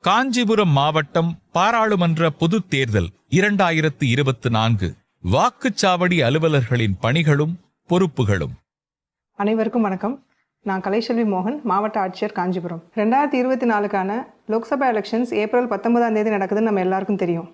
காஞ்சிபுரம் மாவட்டம் பாராளுமன்ற பொதுத் தேர்தல் 2024 வாக்குச்சாவடி அலுவலர்களின் பணிகளும் பொறுப்புகளும். அனைவருக்கும் வணக்கம். நான் கலைச்செல்வி மோகன், மாவட்ட ஆட்சியர், காஞ்சிபுரம். 2024க்கான லோக்சபா எலெக்ஷன்ஸ் ஏப்ரல் 19ஆம் தேதி நடக்குதுன்னு நம்ம எல்லாருக்கும் தெரியும்.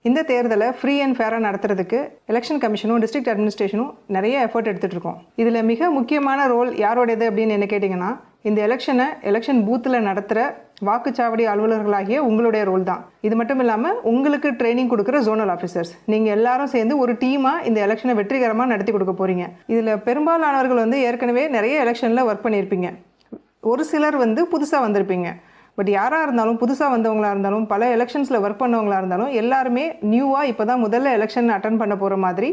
இந்த தேர்தலை ஃப்ரீ அண்ட் ஃபேராக நடத்துறதுக்கு எலெக்ஷன் கமிஷனும் டிஸ்ட்ரிக்ட் அட்மினிஸ்ட்ரேஷனும் நிறைய எஃபர்ட் எடுத்துகிட்டு இருக்கோம். இதில் மிக முக்கியமான ரோல் யாரோடையது அப்படின்னு என்ன கேட்டிங்கன்னா, இந்த எலெக்ஷன் பூத்தில் நடத்துகிற வாக்குச்சாவடி அலுவலர்களாகிய உங்களுடைய ரோல் தான். இது மட்டும் இல்லாமல் உங்களுக்கு ட்ரைனிங் கொடுக்குற ஜோனல் ஆஃபீஸர்ஸ், நீங்கள் எல்லாரும் சேர்ந்து ஒரு டீமாக இந்த எலெக்ஷனை வெற்றிகரமாக நடத்தி கொடுக்க போகிறீங்க. இதில் பெரும்பாலானவர்கள் ஏற்கனவே நிறைய எலெக்ஷனில் ஒர்க் பண்ணியிருப்பீங்க. ஒரு சிலர் புதுசாக வந்திருப்பீங்க. பட் யாராக இருந்தாலும், புதுசாக வந்தவங்களாக இருந்தாலும், பல எலெக்ஷன்ஸில் ஒர்க் பண்ணவங்களாக இருந்தாலும், எல்லாருமே நியூவாக இப்போ தான் முதல்ல எலெக்ஷன் அட்டன் பண்ண போகிற மாதிரி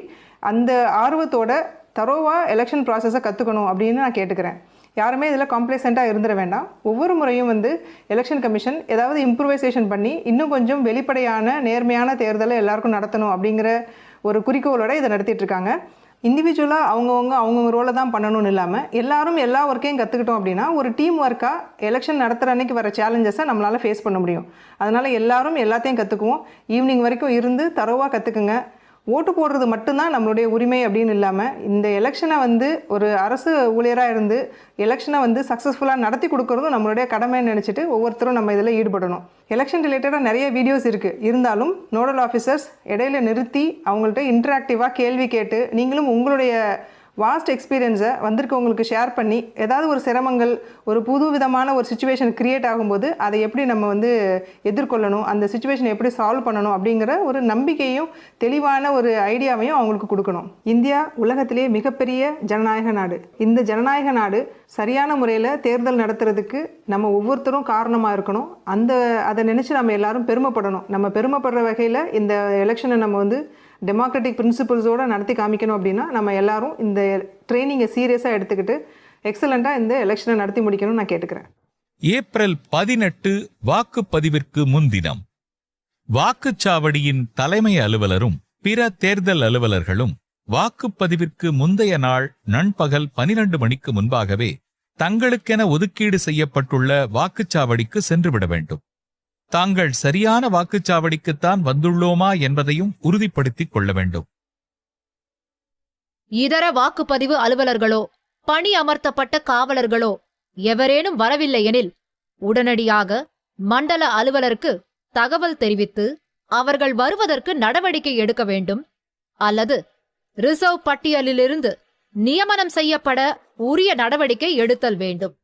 அந்த ஆர்வத்தோட தரோவாக எலெக்ஷன் ப்ராசஸை கற்றுக்கணும் அப்படின்னு நான் கேட்டுக்கிறேன். யாருமே இதில் காம்ப்ளசண்ட்டாக இருந்துட வேண்டாம். ஒவ்வொரு முறையும் எலெக்ஷன் கமிஷன் ஏதாவது இம்ப்ரூவைசேஷன் பண்ணி இன்னும் கொஞ்சம் வெளிப்படையான நேர்மையான தேர்தலை எல்லாருக்கும் நடத்தணும் அப்படிங்கிற ஒரு குறிக்கோளோடு இதை நடத்திட்டு இருக்காங்க. இண்டிவிஜுவலாக அவங்கவுங்க ரோலை தான் பண்ணணும்னு இல்லாமல் எல்லாரும் எல்லா ஒர்க்கையும் கற்றுக்கிட்டோம் அப்படின்னா ஒரு டீம் ஒர்க்காக எலெக்ஷன் நடத்துகிற அன்றைக்கி வர சேலஞ்சஸை நம்மளால் ஃபேஸ் பண்ண முடியும். அதனால் எல்லாரும் எல்லாத்தையும் கற்றுக்குவோம். ஈவினிங் வரைக்கும் இருந்து தரோவாக கற்றுக்குங்க. ஓட்டு போடுறது மட்டும்தான் நம்மளுடைய உரிமை அப்படின்னு இல்லாமல் இந்த எலெக்ஷனை ஒரு அரசு ஊழியராக இருந்து எலெக்ஷனை சக்ஸஸ்ஃபுல்லாக நடத்தி கொடுக்குறதும் நம்மளுடைய கடமைன்னு நினச்சிட்டு ஒவ்வொருத்தரும் நம்ம இதில் ஈடுபடணும். எலெக்ஷன் ரிலேட்டடாக நிறைய வீடியோஸ் இருக்குது. இருந்தாலும் நோடல் ஆஃபீஸர்ஸ் இடையில நிறுத்தி அவங்கள்ட்ட இன்ட்ராக்டிவாக கேள்வி கேட்டு நீங்களும் உங்களுடைய வாஸ்ட் எக்ஸ்பீரியன்ஸை வந்திருக்கவங்களுக்கு ஷேர் பண்ணி ஏதாவது ஒரு சிரமங்கள், ஒரு புது விதமான ஒரு சுச்சுவேஷன் க்ரியேட் ஆகும்போது அதை எப்படி நம்ம எதிர்கொள்ளணும், அந்த சுச்சுவேஷனை எப்படி சால்வ் பண்ணணும் அப்படிங்கிற ஒரு நம்பிக்கையும் தெளிவான ஒரு ஐடியாவையும் அவங்களுக்கு கொடுக்கணும். இந்தியா உலகத்திலேயே மிகப்பெரிய ஜனநாயக நாடு. இந்த ஜனநாயக நாடு சரியான முறையில் தேர்தல் நடத்துறதுக்கு நம்ம ஒவ்வொருத்தரும் காரணமாக இருக்கணும். அதை நினச்சி நம்ம எல்லாரும் பெருமைப்படணும். நம்ம பெருமைப்படுற வகையில் இந்த எலெக்ஷனை நம்ம டெமோக்ராட்டிக் பிரின்சிபல்ஸோடு நடத்தி காமிக்கணும். அப்படின்னா நம்ம எல்லாரும் இந்த ட்ரைனிங்கை சீரியஸாக எடுத்துக்கிட்டு எக்ஸலண்ட்டாக இந்த எலெக்ஷனை நடத்தி முடிக்கணும்னு நான் கேட்டுக்கிறேன். ஏப்ரல் 18 வாக்குப்பதிவிற்கு முன்தினம் வாக்குச்சாவடியின் தலைமை அலுவலரும் பிற தேர்தல் அலுவலர்களும் வாக்குப்பதிவிற்கு முந்தைய நாள் நண்பகல் 12 மணிக்கு முன்பாகவே தங்களுக்கென ஒதுக்கீடு செய்யப்பட்டுள்ள வாக்குச்சாவடிக்கு சென்றுவிட வேண்டும். தாங்கள் சரியான வாக்குச்சாவடிக்குத்தான் வந்துள்ளோமா என்பதையும் உறுதிப்படுத்திக் கொள்ள வேண்டும். இதர வாக்குப்பதிவு அலுவலர்களோ பணி அமர்த்தப்பட்ட காவலர்களோ எவரேனும் வரவில்லை எனில் உடனடியாக மண்டல அலுவலருக்கு தகவல் தெரிவித்து அவர்கள் வருவதற்கு நடவடிக்கை எடுக்க வேண்டும். அல்லது ரிசர்வ் பட்டியலிலிருந்து நியமனம் செய்யப்பட உரிய நடவடிக்கை எடுத்தல் வேண்டும்.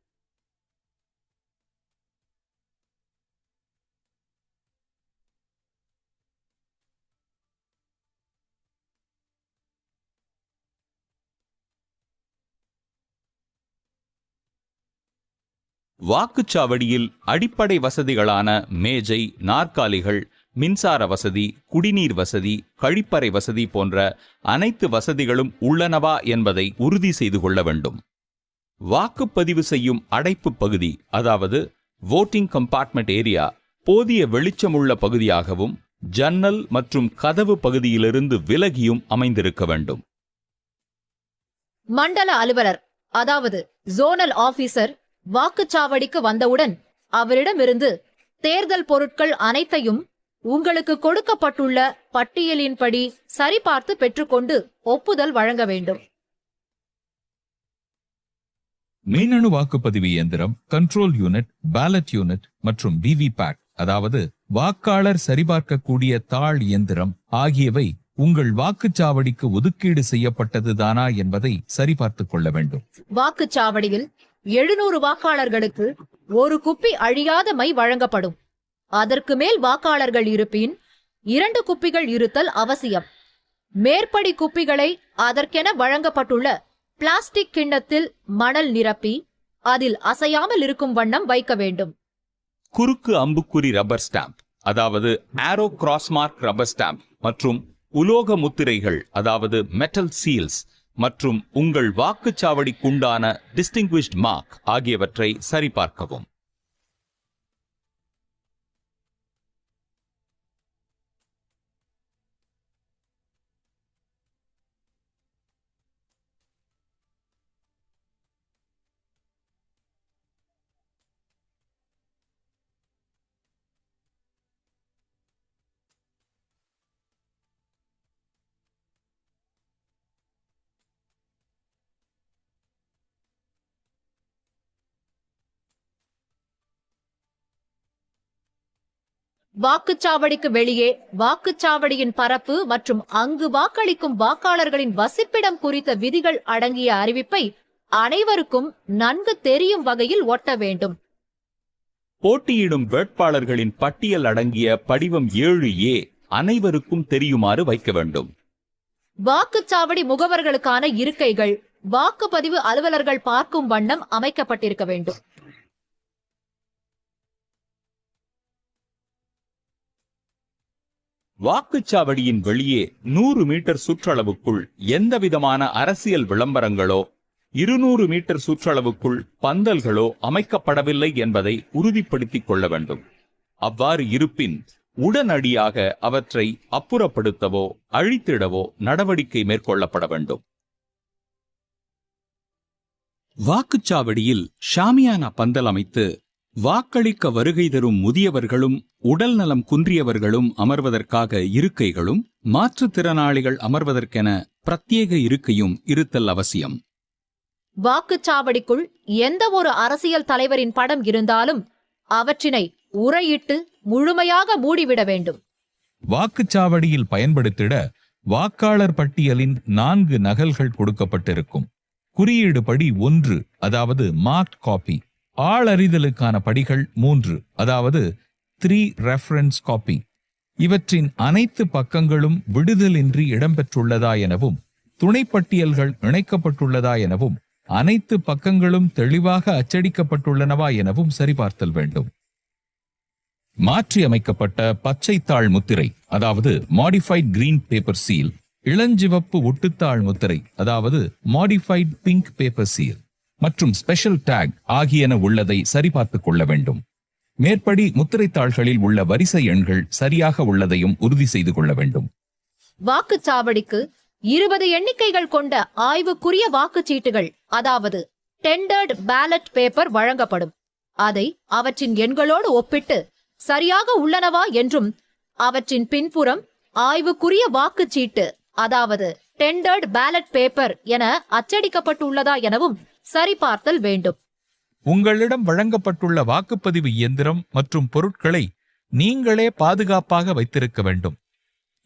வாக்குச்சாவடியில் அடிப்படை வசதிகளான மேஜை, நாற்காலிகள், மின்சார வசதி, குடிநீர் வசதி, கழிப்பறை வசதி போன்ற அனைத்து வசதிகளும் உள்ளனவா என்பதை உறுதி செய்து கொள்ள வேண்டும். வாக்குப்பதிவு செய்யும் அடைப்பு பகுதி, அதாவது வோட்டிங் கம்பார்ட்மெண்ட் ஏரியா, போதிய வெளிச்சமுள்ள பகுதியாகவும் ஜன்னல் மற்றும் கதவு பகுதியிலிருந்து விலகியும் அமைந்திருக்க வேண்டும். மண்டல அலுவலர், அதாவது ஜோனல் ஆபீசர் வாக்குச்சாவடிக்கு வந்தவுடன் அவரிடமிருந்து தேர்தல் பொருட்கள் அனைத்தையும் உங்களுக்கு கொடுக்கப்பட்டுள்ள பட்டியலின்படி சரிபார்த்து பெற்றுக்கொண்டு ஒப்புதல் வழங்க வேண்டும். மின்னணு வாக்குப்பதிவு இயந்திரம், கண்ட்ரோல் யூனிட், பேலட் யூனிட் மற்றும் விவிபேட், அதாவது வாக்காளர் சரிபார்க்கக்கூடிய தாள் இயந்திரம் ஆகியவை உங்கள் வாக்குச்சாவடிக்கு ஒதுக்கீடு செய்யப்பட்டதுதானா என்பதை சரிபார்த்துக் கொள்ள வேண்டும். வாக்குச்சாவடியில் 700 வாக்காளர்களுக்கு ஒரு குப்பி அழியாத மை வழங்கப்படும். அதற்கு மேல் வாக்காளர்கள் இருப்பின் 2 குப்பிகள் இருத்தல் அவசியம். மேற்படி குப்பிகளை அதற்கென வழங்கப்பட்டுள்ள பிளாஸ்டிக் கிண்ணத்தில் மணல் நிரப்பி அதில் அசையாமல் இருக்கும் வண்ணம் வைக்க வேண்டும். குறுக்கு அம்புக்குறி ரப்பர் ஸ்டாம்ப், அதாவது ஆரோ கிராஸ்மார்க் ரப்பர் ஸ்டாம்ப் மற்றும் உலோக முத்திரைகள், அதாவது மெட்டல் சீல்ஸ் மற்றும் உங்கள் வாக்குச்சாவடிக்குண்டான டிஸ்டிங்விஷ்ட் மார்க் ஆகியவற்றை சரிபார்க்கவும். வாக்குச்சாவடிக்கு வெளியே வாக்குச்சாவடியின் பரப்பு மற்றும் அங்கு வாக்களிக்கும் வாக்காளர்களின் வசிப்பிடம் குறித்த விதிகள் அடங்கிய அறிவிப்பை அனைவருக்கும் நன்கு தெரியும் வகையில் ஒட்ட வேண்டும். போட்டியிடும் வேட்பாளர்களின் பட்டியல் அடங்கிய படிவம் 7A அனைவருக்கும் தெரியுமாறு வைக்க வேண்டும். வாக்குச்சாவடி முகவர்களுக்கான இருக்கைகள் வாக்குப்பதிவு அலுவலர்கள் பார்க்கும் வண்ணம் அமைக்கப்பட்டிருக்க வேண்டும். வாக்குச்சாவடியின் வெளியே 100 மீட்டர் சுற்றளவுக்குள் எந்தவிதமான அரசியல் விளம்பரங்களோ 200 மீட்டர் சுற்றளவுக்குள் பந்தல்களோ அமைக்கப்படவில்லை என்பதை உறுதிப்படுத்திக் கொள்ள வேண்டும். அவ்வாறு இருப்பின் உடனடியாக அவற்றை அப்புறப்படுத்தவோ அழித்திடவோ நடவடிக்கை மேற்கொள்ளப்பட வேண்டும். வாக்குச்சாவடியில் ஷாமியானா பந்தல் அமைத்து வாக்களிக்க வருகை தரும் முதியவர்களும் உடல் நலம் குன்றியவர்களும் அமர்வதற்காக இருக்கைகளும் மாற்றுத்திறனாளிகள் அமர்வதற்கென பிரத்யேக இருக்கையும் இருத்தல் அவசியம். வாக்குச்சாவடிக்குள் எந்த ஒரு அரசியல் தலைவரின் படம் இருந்தாலும் அவற்றினை உறையிட்டு முழுமையாக மூடிவிட வேண்டும். வாக்குச்சாவடியில் பயன்படுத்திட வாக்காளர் பட்டியலின் 4 நகல்கள் கொடுக்கப்பட்டிருக்கும். குறியீடு படி 1, அதாவது மார்க்ட் காப்பி. ஆளறிதலுக்கான படிகள் 3, அதாவது 3 ரெஃபரன்ஸ் காப்பி. இவற்றின் அனைத்து பக்கங்களும் விடுதலின்றி இடம்பெற்றுள்ளதா எனவும் துணைப்பட்டியல்கள் இணைக்கப்பட்டுள்ளதா எனவும் அனைத்து பக்கங்களும் தெளிவாக அச்சடிக்கப்பட்டுள்ளனவா எனவும் சரிபார்த்தல் வேண்டும். மாற்றி அமைக்கப்பட்ட பச்சைத்தாள் முத்திரை, அதாவது மாடிஃபைட் கிரீன் பேப்பர் சீல், இளஞ்சிவப்பு ஒட்டுத்தாள் முத்திரை, அதாவது மாடிஃபைட் பிங்க் பேப்பர் சீல் மற்றும் ஸ்பெஷல் டேக் ஆகியன உள்ளதை சரிபார்த்துக் கொள்ள வேண்டும். மேற்படி முத்திரைத்தாள்களில் உள்ள வரிசை எண்கள் சரியாக உள்ளதையும் உறுதி செய்து கொள்ள வேண்டும். வாக்குச்சாவடிக்கு 20 எண்ணிக்கைகள் கொண்ட ஆய்வுக்குரிய வாக்குச்சீட்டுகள், அதாவது டெண்டர்ட் பேலட் பேப்பர் வழங்கப்படும். அதை அவற்றின் எண்களோடு ஒப்பிட்டு சரியாக உள்ளனவா என்றும் அவற்றின் பின்புறம் ஆய்வுக்குரிய வாக்குச்சீட்டு, அதாவது டெண்டர்ட் பேலட் பேப்பர் என அச்சடிக்கப்பட்டுள்ளதா எனவும் சரிபார்த்தல் வேண்டும். உங்களிடம் வழங்கப்பட்டுள்ள வாக்குப்பதிவு இயந்திரம் மற்றும் பொருட்களை நீங்களே பாதுகாப்பாக வைத்திருக்க வேண்டும்.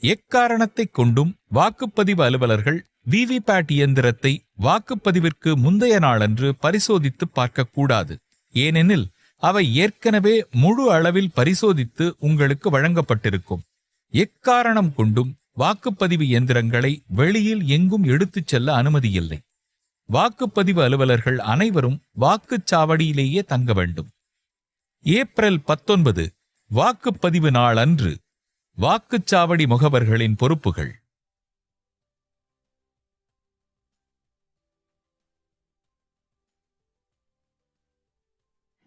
எக்காரணத்தை கொண்டும் வாக்குப்பதிவு அலுவலர்கள் விவிபேட் இயந்திரத்தை வாக்குப்பதிவிற்கு முந்தைய நாளன்று பரிசோதித்து பார்க்கக்கூடாது. ஏனெனில் அவை ஏற்கனவே முழு அளவில் பரிசோதித்து உங்களுக்கு வழங்கப்பட்டிருக்கும். எக்காரணம் கொண்டும் வாக்குப்பதிவு இயந்திரங்களை வெளியில் எங்கும் எடுத்துச் செல்ல அனுமதியில்லை. வாக்குப்பதிவு அலுவலர்கள் அனைவரும் வாக்குச்சாவடியிலேயே தங்க வேண்டும். ஏப்ரல் 19 வாக்குப்பதிவு நாள் அன்று வாக்குச்சாவடி முகவர்களின் பொறுப்புகள்.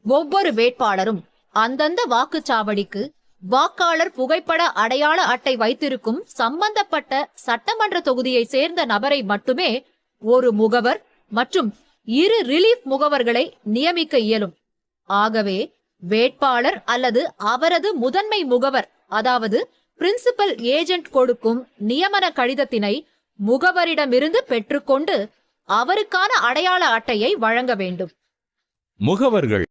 ஒவ்வொரு வேட்பாளரும் அந்தந்த வாக்குச்சாவடிக்கு வாக்காளர் புகைப்பட அடையாள அட்டை வைத்திருக்கும் சம்பந்தப்பட்ட சட்டமன்ற தொகுதியை சேர்ந்த நபரை மட்டுமே ஒரு முகவர் மற்றும் 2 ரிலீஃப் முகவர்களை நியமிக்க இயலும். ஆகவே வேட்பாளர் அல்லது அவரது முதன்மை முகவர், அதாவது பிரின்சிபல் ஏஜென்ட் கொடுக்கும் நியமன கடிதத்தினை முகவரிடமிருந்து பெற்றுக்கொண்டு அவருக்கான அடையாள அட்டையை வழங்க வேண்டும். முகவர்கள்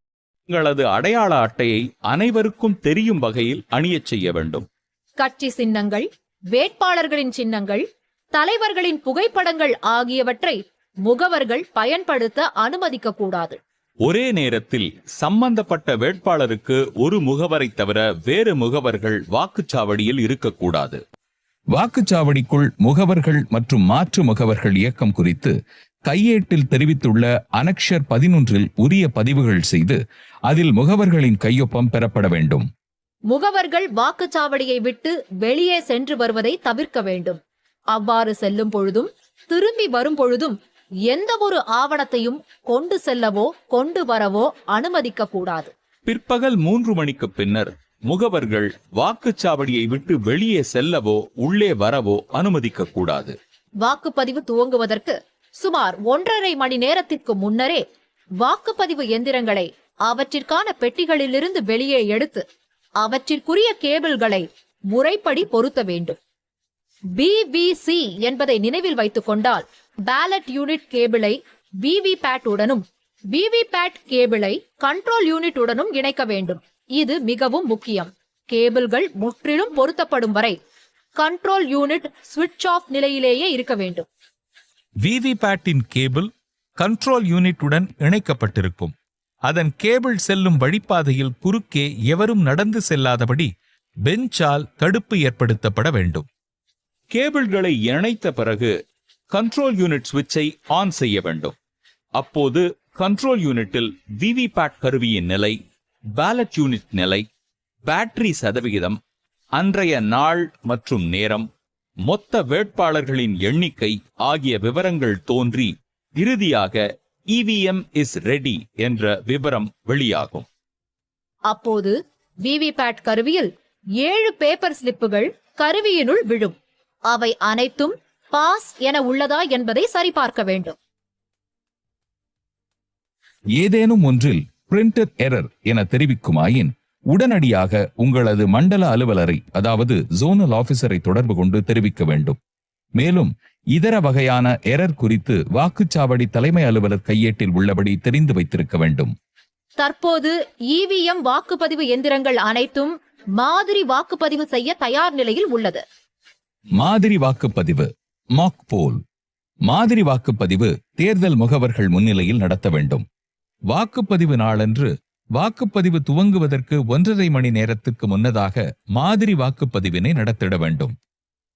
தங்களது அடையாள அட்டையை அனைவருக்கும் தெரியும் வகையில் அணியச் செய்ய வேண்டும். கட்சி சின்னங்கள், வேட்பாளர்களின் சின்னங்கள், தலைவர்களின் புகைப்படங்கள் ஆகியவற்றை முகவர்கள் பயன்படுத்த அனுமதிக்க கூடாது. ஒரே நேரத்தில் சம்பந்தப்பட்ட வேட்பாளருக்கு ஒரு முகவரை தவிர வேறு முகவர்கள் வாக்குச்சாவடியில் இருக்கக்கூடாது. வாக்குச்சாவடிக்குள் முகவர்கள் மற்றும் மாற்று முகவர்கள் இயக்கம் குறித்து கையேட்டில் தெரிவித்துள்ள அனக்ஷர் 11 உரிய பதிவுகள் செய்து அதில் முகவர்களின் கையொப்பம் பெறப்பட வேண்டும். முகவர்கள் வாக்குச்சாவடியை விட்டு வெளியே சென்று வருவதை தவிர்க்க வேண்டும். அவ்வாறு செல்லும் பொழுதும் திரும்பி வரும் பொழுதும் எந்த ஒரு ஆவணத்தையும் கொண்டு செல்லவோ கொண்டு வரவோ அனுமதிக்க கூடாது. பிற்பகல் 3 மணிக்கு பின்னர் முகவர்கள் வாக்குச்சாவடியை விட்டு வெளியே செல்லவோ உள்ளே வரவோ அனுமதிக்க கூடாது. வாக்குப்பதிவு துவங்குவதற்கு சுமார் 1.5 மணி நேரத்திற்கு முன்னரே வாக்குப்பதிவு எந்திரங்களை அவற்றிற்கான பெட்டிகளிலிருந்து வெளியே எடுத்து அவற்றிற்குரிய கேபிள்களை முறைப்படி பொருத்த வேண்டும். BBC என்பதை நினைவில் வைத்துக் கொண்டால் பேலட் யூனிட் கேபிளை விவிபேட் உடனும் விவிபேட் கேபிளை கண்ட்ரோல் யூனிட் உடனும் இணைக்க வேண்டும். இது மிகவும் முக்கியம். கேபிள்கள் முற்றிலும் பொருத்தப்படும் வரை கண்ட்ரோல் யூனிட் சுவிட்ச் ஆஃப் நிலையிலேயே இருக்க வேண்டும். விவிபேட்டின் கேபிள் கண்ட்ரோல் யூனிட்டுடன் இணைக்கப்பட்டிருக்கும். அதன் கேபிள் செல்லும் வழிப்பாதையில் குறுக்கே எவரும் நடந்து செல்லாதபடி பெஞ்சால் தடுப்பு ஏற்படுத்தப்பட வேண்டும். கேபிள்களை இணைத்த பிறகு கண்ட்ரோல் யூனிட் சுவிட்சை ஆன் செய்ய வேண்டும். அப்போது கண்ட்ரோல் யூனிட்டில் விவிபேட் கருவியின் நிலை, பேலட் யூனிட் நிலை, பேட்டரி சதவிகிதம், அன்றைய நாள் மற்றும் நேரம், மொத்த வேட்பாளர்களின் எண்ணிக்கை ஆகிய விவரங்கள் தோன்றி இறுதியாக EVM இஸ் ரெடி என்ற விவரம் வெளியாகும். அப்போது விவிபேட் கருவியில் 7 பேப்பர் ஸ்லிப்புகள் கருவியினுள் விழும். அவை அனைத்தும் பாஸ் என உள்ளதா என்பதை சரிபார்க்க வேண்டும். ஏதேனும் ஒன்றில் பிரிண்டர் எரர் என தெரிவிக்குமாயின் உடனடியாக உங்களது மண்டல அலுவலரை, அதாவது ஜோனல் ஆபீசரை தொடர்பு கொண்டு தெரிவிக்க வேண்டும். மேலும் இதர வகையான எரர் குறித்து வாக்குச்சாவடி தலைமை அலுவலர் கையேட்டில் உள்ளபடி தெரிந்து வைத்திருக்க வேண்டும். தற்போது EVM வாக்குப்பதிவு எந்திரங்கள் அனைத்தும் மாதிரி வாக்குப்பதிவு செய்ய தயார் நிலையில் உள்ளது. மாதிரி வாக்குப்பதிவு மாக் போல். மாதிரி வாக்குப்பதிவு தேர்தல் முகவர்கள் முன்னிலையில் நடத்த வேண்டும். வாக்குப்பதிவு நாளன்று வாக்குப்பதிவு துவங்குவதற்கு 1.5 மணி நேரத்துக்கு முன்னதாக மாதிரி வாக்குப்பதிவினை நடத்திட வேண்டும்.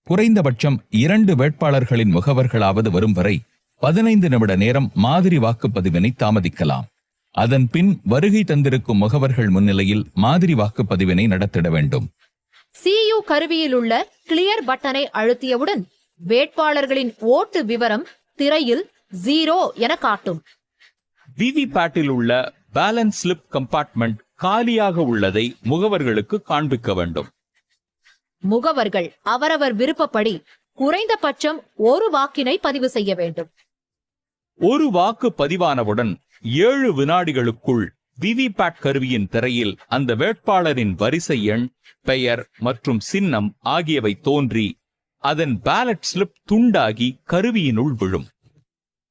குறைந்தபட்சம் 2 வேட்பாளர்களின் முகவர்களாவது வரும் வரை 15 நிமிட நேரம் மாதிரி வாக்குப்பதிவினை தாமதிக்கலாம். அதன் பின் வருகை தந்திருக்கும் முகவர்கள் முன்னிலையில் மாதிரி வாக்குப்பதிவினை நடத்திட வேண்டும். CU கருவியில் உள்ள கிளியர் பட்டனை அழுத்தியவுடன் வேட்பாளர்களின் ஓட்டு விவரம் திரையில் 0 என காட்டும். விவிபேட்டில் உள்ள பேலன்ஸ் ஸ்லிப் கம்பார்ட்மெண்ட் காலியாக உள்ளதை முகவர்களுக்கு காண்பிக்க வேண்டும். முகவர்கள் அவரவர் விருப்பப்படி குறைந்தபட்சம் 1 வாக்கினை பதிவு செய்ய வேண்டும். ஒரு வாக்கு பதிவானவுடன் 7 வினாடிகளுக்குள் விவிபேட் கருவியின் திரையில் அந்த வேட்பாளரின் வரிசை எண், பெயர் மற்றும் சின்னம் ஆகியவை தோன்றி அதன் பேலட் ஸ்லிப் துண்டாகி கருவியினுள் விழும்.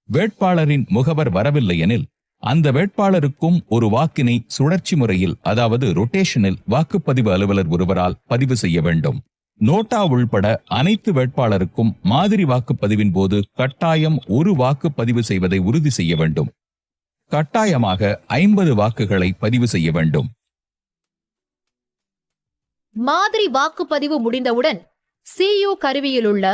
வேட்பாளரின் முகவர் வரவில்லை எனில் அந்த வேட்பாளருக்கும் ஒரு வாக்கினை சுழற்சி முறையில், அதாவது ரொட்டேஷனில் வாக்குப்பதிவு அலுவலர் ஒருவரால் பதிவு செய்ய வேண்டும். நோட்டா உள்பட அனைத்து வேட்பாளருக்கும் மாதிரி வாக்குப்பதிவின் போது கட்டாயம் ஒரு வாக்கு பதிவு செய்வதை உறுதி செய்ய வேண்டும். கட்டாயமாக 50 வாக்குகளை பதிவு செய்ய வேண்டும். மாதிரி வாக்குப்பதிவு முடிந்தவுடன் CU கருவியில் உள்ள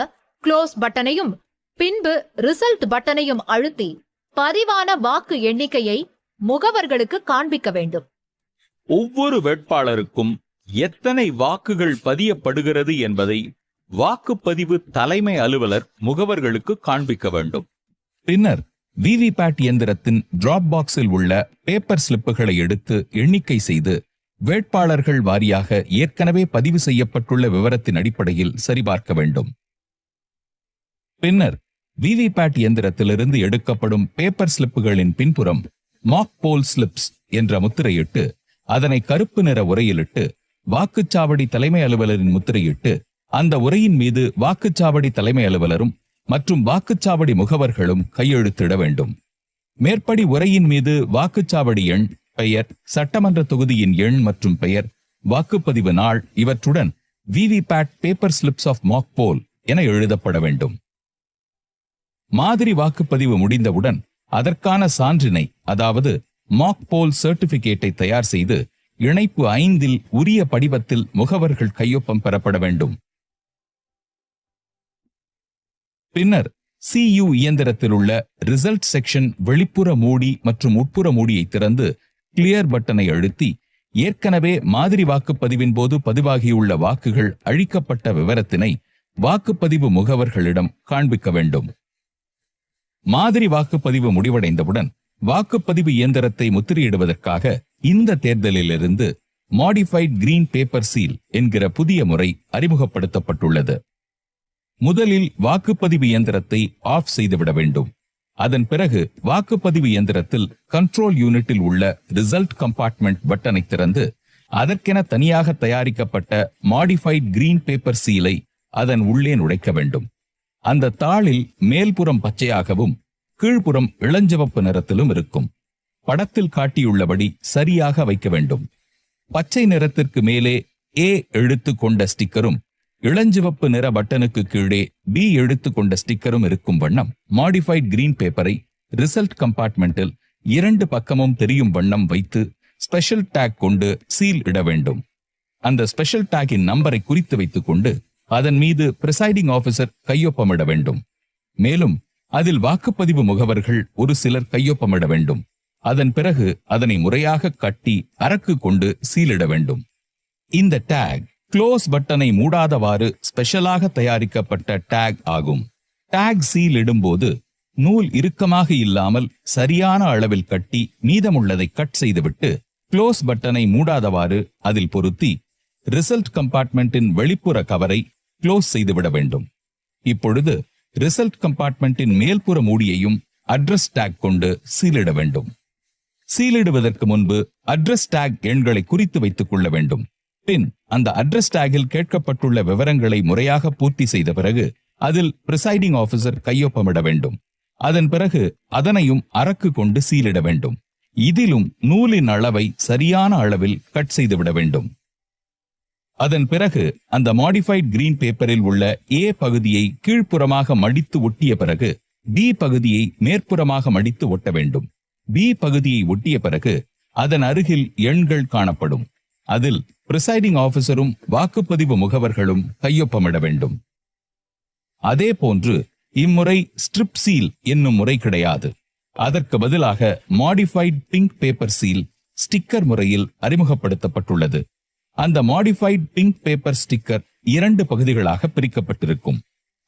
க்ளோஸ் பட்டனையும் பின்பு ரிசல்ட் பட்டனையும் அழுத்தி பதிவான வாக்கு எண்ணிக்கையை முகவர்களுக்கு காண்பிக்க வேண்டும். ஒவ்வொரு வேட்பாளருக்கும் எத்தனை வாக்குகள் பதியப்படுகிறது என்பதை வாக்குப்பதிவு தலைமை அலுவலர் முகவர்களுக்கு காண்பிக்க வேண்டும். பின்னர் விவிபேட் இயந்திரத்தின் டிராப் பாக்ஸில் உள்ள பேப்பர் ஸ்லிப்புகளை எடுத்து எண்ணிக்கை செய்து வேட்பாளர்கள் வாரியாக ஏற்கனவே பதிவு செய்யப்பட்டுள்ள விவரத்தின் அடிப்படையில் சரிபார்க்க வேண்டும். பின்னர் விவிபேட் இயந்திரத்திலிருந்து எடுக்கப்படும் பேப்பர் ஸ்லிப்புகளின் பின்புறம் மாக் போல் ஸ்லிப்ஸ் என்ற முத்திரையிட்டு அதனை கருப்பு நிற உரையிலிட்டு வாக்குச்சாவடி தலைமை அலுவலரின் முத்திரையிட்டு அந்த உரையின் மீது வாக்குச்சாவடி தலைமை அலுவலரும் மற்றும் வாக்குச்சாவடி முகவர்களும் கையெழுத்திட வேண்டும். மேற்படி உரையின் மீது வாக்குச்சாவடி எண், பெயர், சட்டமன்ற தொகுதியின் எண் மற்றும் பெயர், வாக்குப்பதிவு நாள் இவற்றுடன் VVPAT paper slips of mock poll என எழுதப்பட வேண்டும். மாதிரி வாக்குப்பதிவு முடிந்தவுடன் அதற்கான சான்றினை, அதாவது மாக் போல் சர்டிபிகேட்டை தயார் செய்து இணைப்பு 5 உரிய படிவத்தில் முகவர்கள் கையொப்பம் பெறப்பட வேண்டும். பின்னர் CU இயந்திரத்தில் உள்ள ரிசல்ட் செக்ஷன் வெளிப்புற மூடி மற்றும் உட்புற மூடியை திறந்து கிளியர் பட்டனை அழுத்தி ஏற்கனவே மாதிரி வாக்குப்பதிவின் போது பதிவாகியுள்ள வாக்குகள் அழிக்கப்பட்ட விவரத்தினை வாக்குப்பதிவு முகவர்களிடம் காண்பிக்க வேண்டும். மாதிரி வாக்குப்பதிவு முடிவடைந்தவுடன் வாக்குப்பதிவு இயந்திரத்தை முத்திரையிடுவதற்காக இந்த தேர்தலிலிருந்து மாடிஃபைட் கிரீன் பேப்பர் சீல் என்கிற புதிய முறை அறிமுகப்படுத்தப்பட்டுள்ளது. முதலில் வாக்குப்பதிவு இயந்திரத்தை ஆஃப் செய்துவிட வேண்டும். அதன் பிறகு வாக்குப்பதிவு இயந்திரத்தில் கண்ட்ரோல் யூனிட்டில் உள்ள ரிசல்ட் கம்பார்ட்மெண்ட் பட்டனை திறந்து அதற்கென தனியாக தயாரிக்கப்பட்ட மாடிஃபைட் கிரீன் பேப்பர் சீலை அதன் உள்ளே நுழைக்க வேண்டும். அந்த தாளில் மேல்புறம் பச்சையாகவும் கீழ்ப்புறம் இளஞ்சிவப்பு நிறத்திலும் இருக்கும். படத்தில் காட்டியுள்ளபடி சரியாக வைக்க வேண்டும். பச்சை நிறத்திற்கு மேலே A எழுத்து கொண்ட ஸ்டிக்கரும் இளஞ்சிவப்பு நிற பட்டனுக்கு கீழே B எழுத்து கொண்ட ஸ்டிக்கரும் இருக்கும் வண்ணம் மாடிஃபைட் கிரீன் பேப்பரை ரிசல்ட் கம்பார்ட்மெண்டில் 2 பக்கமும் தெரியும் வண்ணம் வைத்து ஸ்பெஷல் டேக் கொண்டு சீல் இட வேண்டும். அந்த ஸ்பெஷல் டேக்கின் நம்பரை குறித்து வைத்துக் கொண்டு அதன் மீது பிரிசைடிங் ஆபீசர் கையொப்பமிட வேண்டும். மேலும் அதில் வாக்குப்பதிவு முகவர்கள் ஒரு சிலர் கையொப்பமிட வேண்டும். அதன் பிறகு அதனை முறையாக கட்டி அரக்கு கொண்டு சீலிட வேண்டும். இந்த டேக் க்ளோஸ் பட்டனை மூடாதவாறு ஸ்பெஷலாக தயாரிக்கப்பட்ட டேக் ஆகும். டேக் சீல் இடும்போது நூல் இறுக்கமாக இல்லாமல் சரியான அளவில் கட்டி மீதமுள்ளதை கட் செய்துவிட்டு க்ளோஸ் பட்டனை மூடாதவாறு அதில் பொருத்தி ரிசல்ட் கம்பார்ட்மெண்டின் வெளிப்புற கவரை க்ளோஸ் செய்துவிட வேண்டும். இப்பொழுது ரிசல்ட் கம்பார்ட்மெண்டின் மேல்புற மூடியையும் அட்ரஸ் டேக் கொண்டு சீலிட வேண்டும். சீலிடுவதற்கு முன்பு அட்ரஸ் டேக் எண்களை குறித்து வைத்துக் கொள்ள வேண்டும். பின் அந்த அட்ரஸ் டேகில் கேட்கப்பட்டுள்ள விவரங்களை முறையாக பூர்த்தி செய்த பிறகு அதில் பிரிசைடிங் ஆபீசர் கையொப்பமிட வேண்டும். அதன் பிறகு அதனையும் அரக்கு கொண்டு சீலிட வேண்டும். இதிலும் நூலின் அளவை சரியான அளவில் கட் செய்துவிட வேண்டும். அதன் பிறகு அந்த மாடிஃபைட் கிரீன் பேப்பரில் உள்ள A பகுதியை கீழ்ப்புறமாக மடித்து ஒட்டிய பிறகு B பகுதியை மேற்புறமாக மடித்து ஒட்ட வேண்டும். B பகுதியை ஒட்டிய பிறகு அதன் அருகில் எண்கள் காணப்படும். அதில் பிரிசைடிங் ஆபீசரும் வாக்குப்பதிவு முகவர்களும் கையொப்பமிட வேண்டும். அதே போன்று இம்முறை ஸ்ட்ரிப் சீல் என்னும் முறை கிடையாது. அதற்கு பதிலாக modified pink paper seal sticker முறையில் அறிமுகப்படுத்தப்பட்டுள்ளது. அந்த மாடிஃபைட் பிங்க் பேப்பர் ஸ்டிக்கர் 2 பகுதிகளாக பிரிக்கப்பட்டிருக்கும்.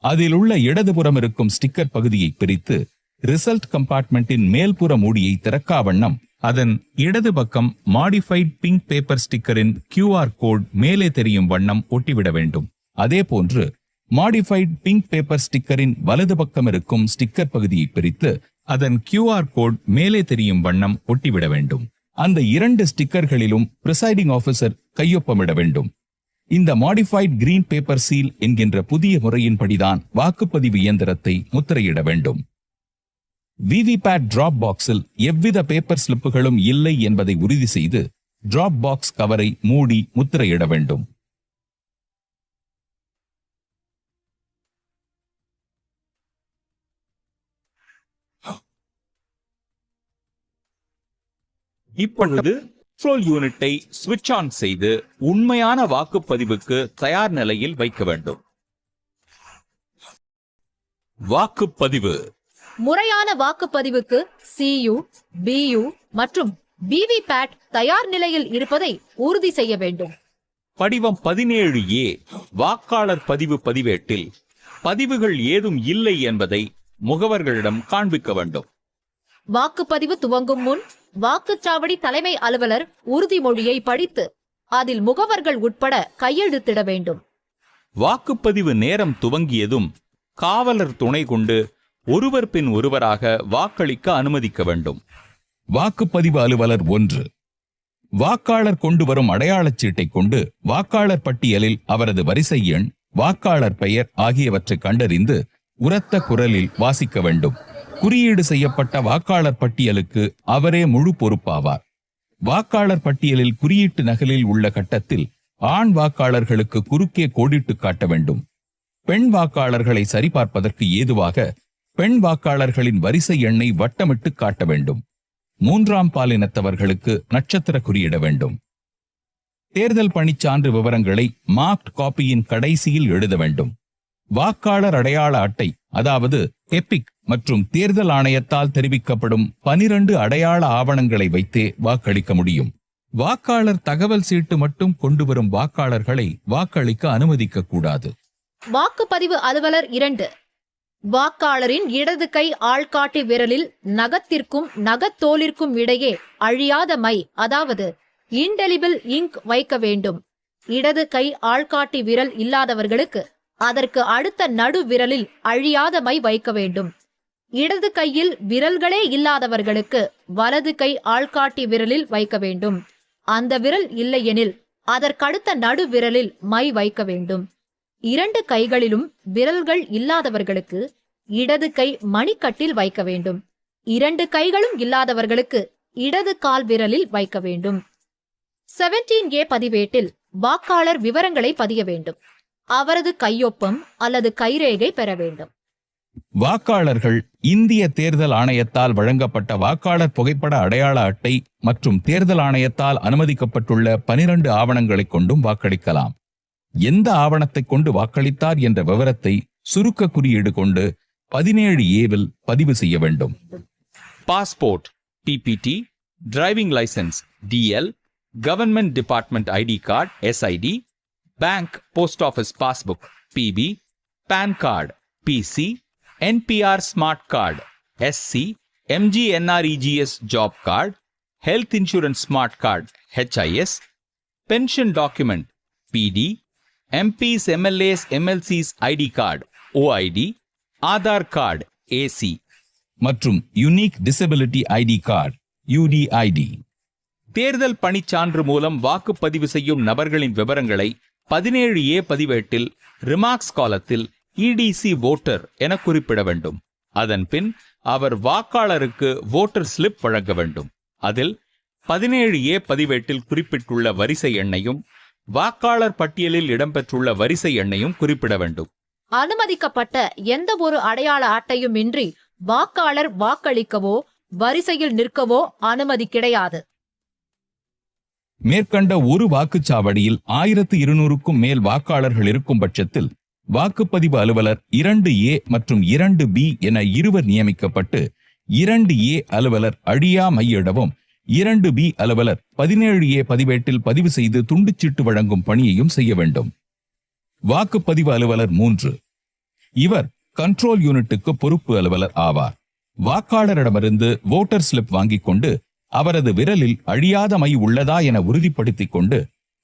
அதில் உள்ள இடதுபுறம் இருக்கும் ஸ்டிக்கர் பகுதியை பிரித்து ரிசல்ட் கம்பார்ட்மெண்டின் மேல்புற மூடியை திறக்காவண்ணம் அதன் இடது பக்கம் மாடிஃபைட் பிங்க் பேப்பர் ஸ்டிக்கரின் QR கோட் மேலே தெரியும் வண்ணம் ஒட்டிவிட வேண்டும். அதே போன்று மாடிஃபைட் பிங்க் பேப்பர் ஸ்டிக்கரின் வலது பக்கம் இருக்கும் ஸ்டிக்கர் பகுதியை பிரித்து அதன் QR கோட் மேலே தெரியும் வண்ணம் ஒட்டிவிட வேண்டும். அந்த 2 ஸ்டிக்கர்களிலும் பிரிசைடிங் ஆபீசர் கையொப்பமிட வேண்டும். இந்த மாடிஃபைட் கிரீன் பேப்பர் சீல் என்கின்ற புதிய முறையின்படிதான் வாக்குப்பதிவு இயந்திரத்தை முத்திரையிட வேண்டும். விவிபேட் டிராப் பாக்ஸில் எவ்வித பேப்பர் ஸ்லிப்புகளும் இல்லை என்பதை உறுதி செய்து டிராப் பாக்ஸ் கவரை மூடி முத்திரையிட வேண்டும். இப்பொழுது கண்ட்ரோல் யூனிட்டை சுவிட்ச் ஆன் செய்து உண்மையான வாக்குப்பதிவுக்கு தயார் நிலையில் வைக்க வேண்டும். வாக்குப்பதிவு முறையான வாக்குப்பதிவுக்கு CU, BU மற்றும் VVPAT தயார் நிலையில் இருப்பதை உறுதி செய்ய வேண்டும். படிவம் 17A வாக்காளர் பதிவு பதிவேட்டில் பதிவுகள் ஏதும் இல்லை என்பதை முகவர்களிடம் காண்பிக்க வேண்டும். வாக்குப்பதிவு துவங்கும் முன் வாக்குச்சாவடி தலைமை அலுவலர் உறுதிமொழியை படித்து அதில் முகவர்கள் உட்பட கையெழுத்திட வேண்டும். வாக்குப்பதிவு நேரம் துவங்கியதும் காவலர் துணை கொண்டு ஒருவர் பின் ஒருவராக வாக்களிக்க அனுமதிக்க வேண்டும். வாக்குப்பதிவு அலுவலர் 1 வாக்காளர் கொண்டு வரும் அடையாளச் சீட்டை கொண்டு வாக்காளர் பட்டியலில் அவரது வரிசை எண், வாக்காளர் பெயர் ஆகியவற்றை கண்டறிந்து உரத்த குரலில் வாசிக்க வேண்டும். குறியீடு செய்யப்பட்ட வாக்காளர் பட்டியலுக்கு அவரே முழு பொறுப்பாவார். வாக்காளர் பட்டியலில் குறியீட்டு நகலில் உள்ள கட்டத்தில் ஆண் வாக்காளர்களுக்கு குறுக்கே கோடிட்டு காட்ட வேண்டும். பெண் வாக்காளர்களை சரிபார்ப்பதற்கு ஏதுவாக பெண் வாக்காளர்களின் வரிசை எண்ணை வட்டமிட்டு காட்ட வேண்டும். 3ஆம் பாலினத்தவர்களுக்கு நட்சத்திர குறியிட வேண்டும். தேர்தல் பணிச்சான்று விவரங்களை மார்க்ட் காப்பியின் கடைசியில் எழுத வேண்டும். வாக்காளர் அடையாள அட்டை அதாவது எபிக் மற்றும் தேர்தல் ஆணையத்தால் தெரிவிக்கப்படும் 12 அடையாள ஆவணங்களை வைத்தே வாக்களிக்க முடியும். வாக்காளர் தகவல் சீட்டு மட்டும் கொண்டு வரும் வாக்காளர்களை வாக்களிக்க அனுமதிக்க கூடாது. வாக்குப்பதிவு அலுவலர் 2 வாக்காளரின் இடது கை ஆள்காட்டி விரலில் நகத்திற்கும் நகத்தோலிற்கும் இடையே அழியாத மை அதாவது இன்டெலிபிள் இங்க் வைக்க வேண்டும். இடது கை ஆள்காட்டி விரல் இல்லாதவர்களுக்கு அதற்கு அடுத்த நடு விரலில் அழியாத மை வைக்க வேண்டும். இடது கையில் விரல்களே இல்லாதவர்களுக்கு வலது கை ஆள்காட்டி விரலில் வைக்க வேண்டும். அந்த விரல் இல்லையெனில் அதற்கடுத்த நடு விரலில் மை வைக்க வேண்டும். 2 கைகளிலும் விரல்கள் இல்லாதவர்களுக்கு இடது கை மணிக்கட்டில் வைக்க வேண்டும். 2 கைகளும் இல்லாதவர்களுக்கு இடது கால் விரலில் வைக்க வேண்டும். 17A பதிவேட்டில் வாக்காளர் விவரங்களை பதிய வேண்டும். அவரது கையொப்பம் அல்லது கைரேகை பெற வேண்டும். வாக்காளர்கள் இந்திய தேர்தல் ஆணையத்தால் வழங்கப்பட்ட வாக்காளர் புகைப்பட அடையாள அட்டை மற்றும் தேர்தல் ஆணையத்தால் அனுமதிக்கப்பட்டுள்ள 12 ஆவணங்களைக் கொண்டும் வாக்களிக்கலாம். எந்த ஆவணத்தைக் கொண்டு வாக்களித்தார் என்ற விவரத்தை சுருக்க குறியீடு கொண்டு 17A பதிவு செய்ய வேண்டும். Passport PPT, driving licence DL, government department ID card SID, bank post office passbook PB, PAN card PC, NPR smart card SC, MGNREGS job card, health insurance smart card HIS, pension document PD, MPs, MLAs, MLCs ID card OID, Aadhaar card AC மற்றும் unique disability ID card UDID. தேர்தல் பணிச்சான்று மூலம் வாக்குப்பதிவு செய்யும் நபர்களின் விவரங்களை 17A பதிவேட்டில் remarks காலத்தில் EDC voter என குறிப்பிட வேண்டும். அதன் பின் அவர் வாக்காளருக்கு வோட்டர் ஸ்லிப் வழங்க வேண்டும். அதில் 17A பதிவேட்டில் குறிப்பிட்டுள்ள வரிசை எண்ணையும் வாக்காளர் பட்டியலில் இடம்பெற்றுள்ள வரிசை எண்ணையும் குறிப்பிட வேண்டும். அனுமதிக்கப்பட்ட எந்த ஒரு அடையாள அட்டையும் இன்றி வாக்காளர் வாக்களிக்கவோ வரிசையில் நிற்கவோ அனுமதி கிடையாது. மேற்கண்ட ஒரு வாக்குச்சாவடியில் 1200க்கும் மேல் வாக்காளர்கள் இருக்கும் பட்சத்தில் வாக்குப்பதிவு அலுவலர் 2A மற்றும் 2B என இருவர் நியமிக்கப்பட்டு 2A அலுவலர் அழியா மையிடவும் 2B அலுவலர் 17A பதிவேட்டில் பதிவு செய்து துண்டுச்சீட்டு வழங்கும் பணியையும் செய்ய வேண்டும். வாக்குப்பதிவு அலுவலர் 3. இவர் கண்ட்ரோல் யூனிட்டுக்கு பொறுப்பு அலுவலர் ஆவார். வாக்காளரிடமிருந்து வோட்டர் ஸ்லிப் வாங்கிக் கொண்டு அவரது விரலில் அழியாத மை உள்ளதா என உறுதிப்படுத்திக் கொண்டு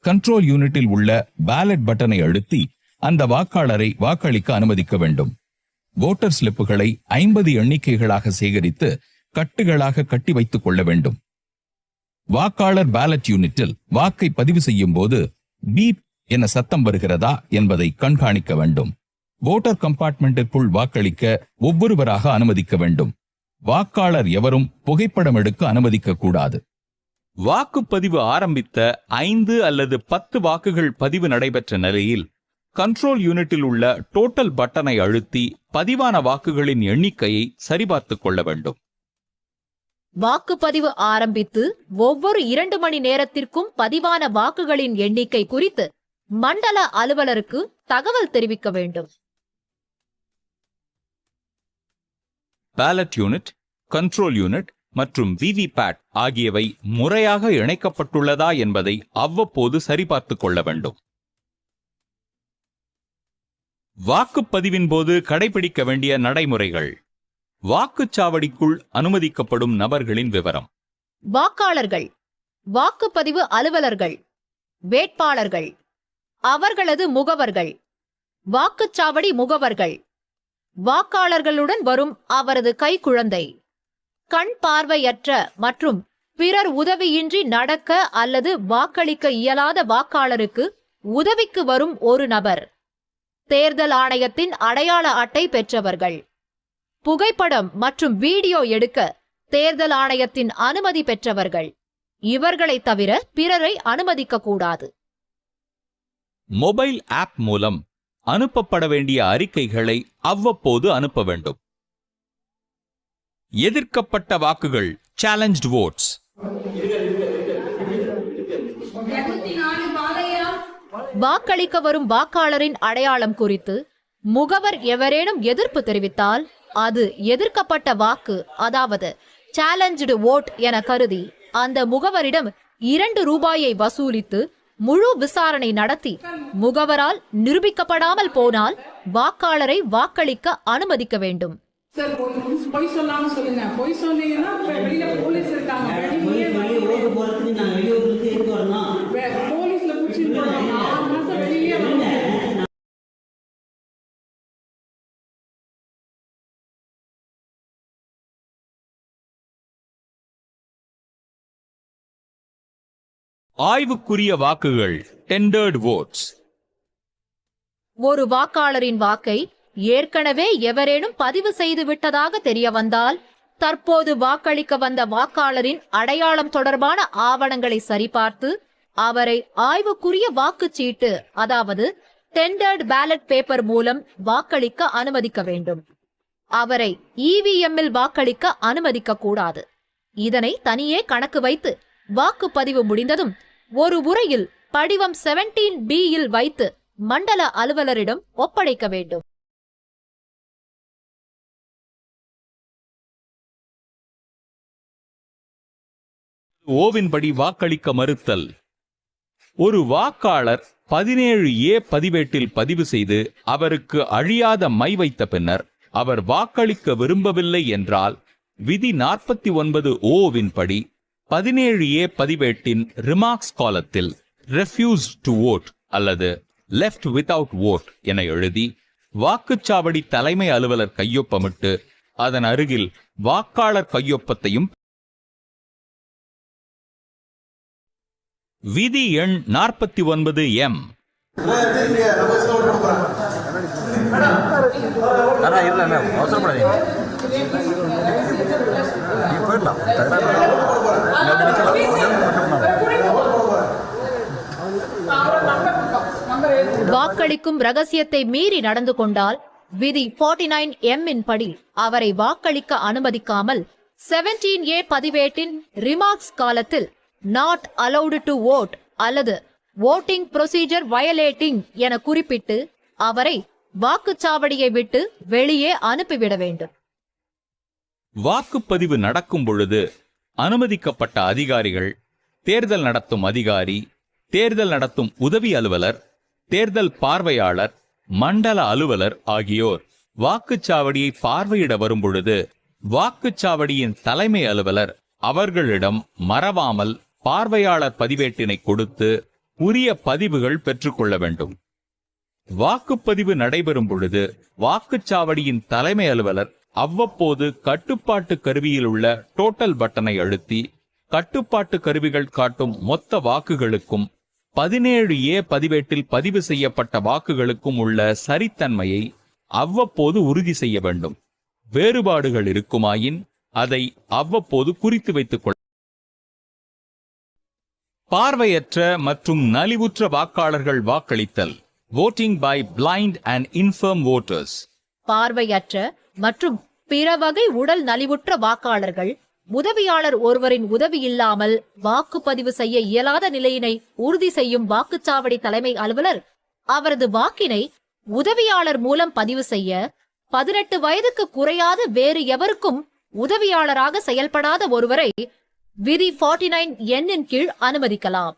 கண்ட்ரோல் யூனிட்டில் உள்ள பேலட் பட்டனை அழுத்தி அந்த வாக்காளரை வாக்களிக்க அனுமதிக்க வேண்டும். வோட்டர் ஸ்லிப்புகளை 50 எண்ணிக்கைகளாக சேகரித்து கட்டுகளாக கட்டி வைத்துக் கொள்ள வேண்டும். வாக்காளர் பேலட் யூனிட்டில் வாக்கை பதிவு செய்யும் போது பீப் என சத்தம் வருகிறதா என்பதை கண்காணிக்க வேண்டும். வோட்டர் கம்பார்ட்மெண்டிற்குள் வாக்களிக்க ஒவ்வொருவராக அனுமதிக்க வேண்டும். வாக்காளர் எவரும் புகைப்படம் எடுக்க அனுமதிக்க கூடாது. வாக்குப்பதிவு ஆரம்பித்த 5 அல்லது 10 வாக்குகள் பதிவு நடைபெற்ற நிலையில் கண்ட்ரோல் யூனிட்டில் உள்ள டோட்டல் பட்டனை அழுத்தி பதிவான வாக்குகளின் எண்ணிக்கையை சரிபார்த்துக் கொள்ள வேண்டும். வாக்குப்பதிவு ஆரம்பித்து ஒவ்வொரு 2 மணி நேரத்திற்கும் பதிவான வாக்குகளின் எண்ணிக்கை குறித்து மண்டல அலுவலருக்கு தகவல் தெரிவிக்க வேண்டும். பேலட் யூனிட், கண்ட்ரோல் யூனிட் மற்றும் விவிபேட் ஆகியவை முறையாக இணைக்கப்பட்டுள்ளதா என்பதை அவ்வப்போது சரிபார்த்துக் கொள்ள வேண்டும். வாக்குப்பதிவின் போது கடைபிடிக்க வேண்டிய நடைமுறைகள். வாக்குச்சாவடிக்குள் அனுமதிக்கப்படும் நபர்களின் விவரம். வாக்காளர்கள், வாக்குப்பதிவு அலுவலர்கள், வேட்பாளர்கள், அவர்களது முகவர்கள், வாக்குச்சாவடி முகவர்கள், வாக்காளர்களுடன் வரும் அவரது கைக்குழந்தை, கண் பார்வையற்ற மற்றும் பிறர் உதவியின்றி நடக்க அல்லது வாக்களிக்க இயலாத வாக்காளருக்கு உதவிக்கு வரும் ஒரு நபர், தேர்தல் ஆணையத்தின் அடையாள அட்டை பெற்றவர்கள், புகைப்படம் மற்றும் வீடியோ எடுக்க தேர்தல் ஆணையத்தின் அனுமதி பெற்றவர்கள். இவர்களை தவிர பிறரை அனுமதிக்க கூடாது. மொபைல் ஆப் மூலம் அனுப்பப்பட வேண்டிய அறிக்கைகளை அவ்வப்போது அனுப்ப வேண்டும். எதிர்க்கப்பட்ட வாக்குகள், சேலஞ்ச்டு வோட்ஸ். வாக்களிக்க வரும் வாக்காளரின் அடையாளம் குறித்து முகவர் எவரேனும் எதிர்ப்பு தெரிவித்தால் அது எதிர்க்கப்பட்ட வாக்கு, அதாவது சேலஞ்ச்டு வோட் என கருதி அந்த முகவரிடம் 2 ரூபாயை வசூலித்து முழு விசாரணை நடத்தி முகவரால் நிரூபிக்கப்படாமல் போனால் வாக்காளரை வாக்களிக்க அனுமதிக்க வேண்டும். ஆய்வுக்குரிய வாக்குகள், டெண்டர்ட் வோட்ஸ். ஒரு வாக்காளரின் வாக்கை ஏற்கனவே எவரேனும் பதிவு செய்து விட்டதாக தெரிய வந்தால் தற்போது வாக்களிக்க வந்த வாக்காளரின் அடையாளம் தொடர்பான ஆவணங்களை சரிபார்த்து அவரை ஆய்வுக்குரிய வாக்குச்சீட்டு அதாவது டெண்டர்ட் பேலட் பேப்பர் மூலம் வாக்களிக்க அனுமதிக்க வேண்டும். அவரை இவிஎம்மில் வாக்களிக்க அனுமதிக்க கூடாது. இதனை தனியே கணக்கு வைத்து வாக்குப்பதிவு முடிந்ததும் ஒரு உரையில் படிவம் 17B வைத்து மண்டல அலுவலரிடம் ஒப்படைக்க வேண்டும். ஓவின்படி வாக்களிக்க மறுத்தல். ஒரு வாக்காளர் 17A பதிவேட்டில் பதிவு செய்து அவருக்கு அழியாத மை வைத்த பின்னர் அவர் வாக்களிக்க விரும்பவில்லை என்றால் விதி 49(O) படி 17A பதிவேட்டின் ரிமார்க்ஸ் காலத்தில் ரெஃப்யூஸ் டு வோட் அல்லது லெஃப்ட் வித்அவுட் வோட் என எழுதி வாக்குச்சாவடி தலைமை அலுவலர் கையொப்பமிட்டு அதன் அருகில் வாக்காளர் கையொப்பத்தையும் விதி எண் 49M. வாக்களிக்கும் ரகசியத்தை மீறி நடந்து கொண்டால் விதி 49M படி அவரை வாக்களிக்க அனுமதிக்காமல் 17A பதிவேட்டின் ரிமார்க்ஸ் காலத்தில் நாட் அலௌடு டு வோட் அல்லது வோட்டிங் ப்ரொசீஜர் வயலேட்டிங் என குறிப்பிட்டு அவரை வாக்குச்சாவடியை விட்டு வெளியே அனுப்பிவிட வேண்டும். வாக்குப்பதிவு நடக்கும் பொழுது அனுமதிக்கப்பட்ட அதிகாரிகள் தேர்தல் நடத்தும் அதிகாரி, தேர்தல் நடத்தும் உதவி அலுவலர், தேர்தல் பார்வையாளர், மண்டல அலுவலர் ஆகியோர் வாக்குச்சாவடியை பார்வையிட வரும்பொழுது வாக்குச்சாவடியின் தலைமை அலுவலர் அவர்களிடம் மறவாமல் பார்வையாளர் பதிவேட்டினை கொடுத்து உரிய பதிவுகள் பெற்றுக்கொள்ள வேண்டும். வாக்குப்பதிவு நடைபெறும் பொழுது வாக்குச்சாவடியின் தலைமை அலுவலர் அவ்வப்போது கட்டுப்பாட்டு கருவியில் உள்ள டோட்டல் பட்டனை அழுத்தி கட்டுப்பாட்டு கருவிகள் காட்டும் மொத்த வாக்குகளுக்கும் 17A பதிவேட்டில் பதிவு செய்யப்பட்ட வாக்குகளுக்கும் உள்ள சரித்தன்மையை அவ்வப்போது உறுதி செய்ய வேண்டும். வேறுபாடுகள் இருக்குமாயின் அதை அவ்வப்போது குறித்து வைத்துக் கொள்ள. பார்வையற்ற மற்றும் நலிவுற்ற வாக்காளர்கள் வாக்களித்தல். voting by blind and infirm voters. பார்வையற்ற மற்றும் பிற வகை உடல் நலிவுற்ற வாக்காளர்கள் உதவியாளர் ஒருவரின் உதவி இல்லாமல் வாக்குப்பதிவு செய்ய இயலாத நிலையினை உறுதி செய்யும் வாக்குச்சாவடி தலைமை அலுவலர் அவரது வாக்கினை உதவியாளர் மூலம் பதிவு செய்ய 18 வயதுக்கு குறையாத வேறு எவருக்கும் உதவியாளராக செயல்படாத ஒருவரை விதி 49N கீழ் அனுமதிக்கலாம்.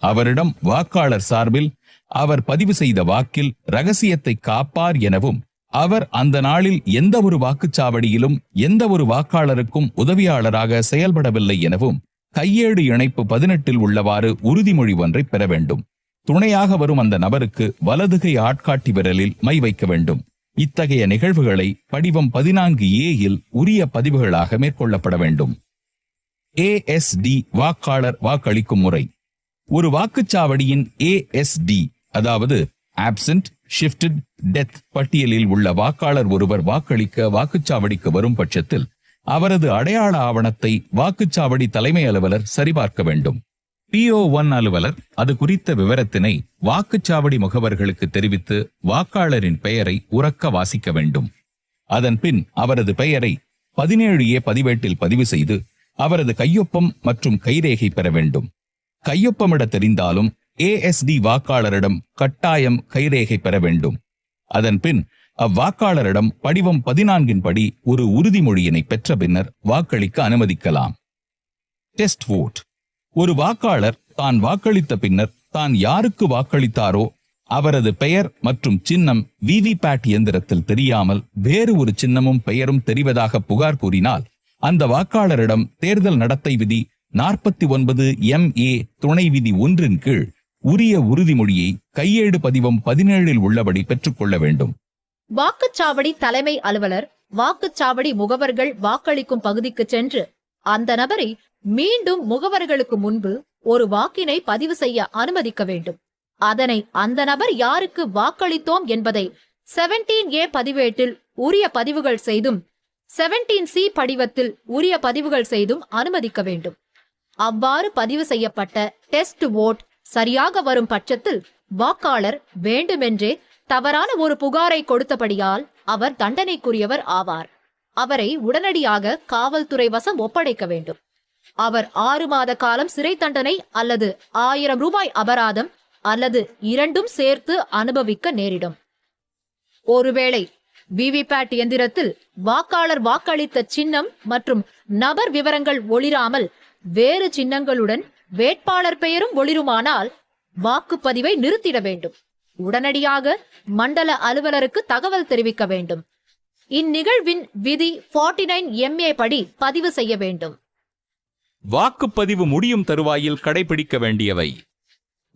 அவரிடம் வாக்காளர் சார்பில் அவர் பதிவு செய்த வாக்கில் ரகசியத்தை காப்பார் எனவும் அவர் அந்த நாளில் எந்த ஒரு வாக்குச்சாவடியிலும் எந்த ஒரு வாக்காளருக்கும் உதவியாளராக செயல்படவில்லை எனவும் கையேடு இணைப்பு 18 உள்ளவாறு உறுதிமொழி ஒன்றை பெற வேண்டும். துணையாக வரும் அந்த நபருக்கு வலதுகை ஆட்காட்டி விரலில் மை வைக்க வேண்டும். இத்தகைய நிகழ்வுகளை படிவம் 14A உரிய பதிவுகளாக மேற்கொள்ளப்பட வேண்டும். ASD வாக்காளர் வாக்களிக்கும் முறை. ஒரு வாக்குச்சாவடியின் ASD அதாவது ஆப்சென்ட், ஷிஃப்டட், டெத் பட்டியலில் உள்ள வாக்காளர் ஒருவர் வாக்களிக்க வாக்குச்சாவடிக்கு வரும் பட்சத்தில் அவரது அடையாள ஆவணத்தை வாக்குச்சாவடி தலைமை அலுவலர் சரிபார்க்க வேண்டும். PO1 அலுவலர் அது குறித்த விவரத்தினை வாக்குச்சாவடி முகவர்களுக்கு தெரிவித்து வாக்காளரின் பெயரை உரக்க வாசிக்க வேண்டும். அதன் பின் அவரது பெயரை 17A பதிவேட்டில் பதிவு செய்து அவரது கையொப்பம் மற்றும் கைரேகை பெற வேண்டும். கையொப்பமிட தெரிந்தாலும் ASD வாக்காளரிடம் கட்டாயம் கைரேகை பெற வேண்டும். அதன் பின் அவ்வாக்காளரிடம் படிவம் 14 படி ஒரு உறுதிமொழியினை பெற்ற பின்னர் வாக்களிக்க அனுமதிக்கலாம். Test vote. ஒரு வாக்காளர் தான் வாக்களித்த பின்னர் தான் யாருக்கு வாக்களித்தாரோ அவரது பெயர் மற்றும் சின்னம் VVPAT இயந்திரத்தில் தெரியாமல் வேறு ஒரு சின்னமும் பெயரும் தெரிவதாக புகார் கூறினால் அந்த வாக்காளரிடம் தேர்தல் நடத்தை விதி 49MA துணை விதி 1 கீழ் உரிய உறுதிமொழியை கையேடு பதிவம் 17 உள்ளபடி பெற்றுக்கொள்ள வேண்டும். வாக்குச்சாவடி தலைமை அலுவலர் வாக்குச்சாவடி முகவர்கள் வாக்களிக்கும் பகுதிக்கு சென்று அந்த நபரை மீண்டும் முகவர்களுக்கு முன்பு ஒரு வாக்கினை பதிவு செய்ய அனுமதிக்க வேண்டும். அதனை அந்த நபர் யாருக்கு வாக்களித்தோம் என்பதை 17A பதிவேட்டில் உரிய பதிவுகள் செய்தும் 17C படிவத்தில் உரிய பதிவுகள் செய்தும் அனுமதிக்க வேண்டும். அவ்வாறு பதிவு செய்யப்பட்ட டெஸ்ட் வோட் சரியாக வரும் பட்சத்தில் வாக்காளர் வேண்டுமென்றே தவறான ஒரு புகாரை கொடுத்தபடியால் அவர் தண்டனைக்குரியவர் ஆவார். அவரை உடனடியாக காவல்துறை வசம் ஒப்படைக்க வேண்டும். அவர் 6 மாத காலம் சிறை தண்டனை அல்லது 1000 ரூபாய் அபராதம் அல்லது இரண்டும் சேர்த்து அனுபவிக்க நேரிடும். ஒருவேளை விவிபேட் எந்திரத்தில் வாக்காளர் வாக்களித்த சின்னம் மற்றும் நபர் விவரங்கள் ஒளிராமல் வேறு சின்னங்களுடன் வேட்பாளர் பெயரும் ஒளிருமானால் வாக்குப்பதிவை நிறுத்திட வேண்டும். உடனடியாக மண்டல அலுவலருக்கு தகவல் தெரிவிக்க வேண்டும். இந்நிகழ்வின் விதி 49 MA படி பதிவு செய்ய வேண்டும். வாக்குப்பதிவு முடியும் தருவாயில் கடைபிடிக்க வேண்டியவை.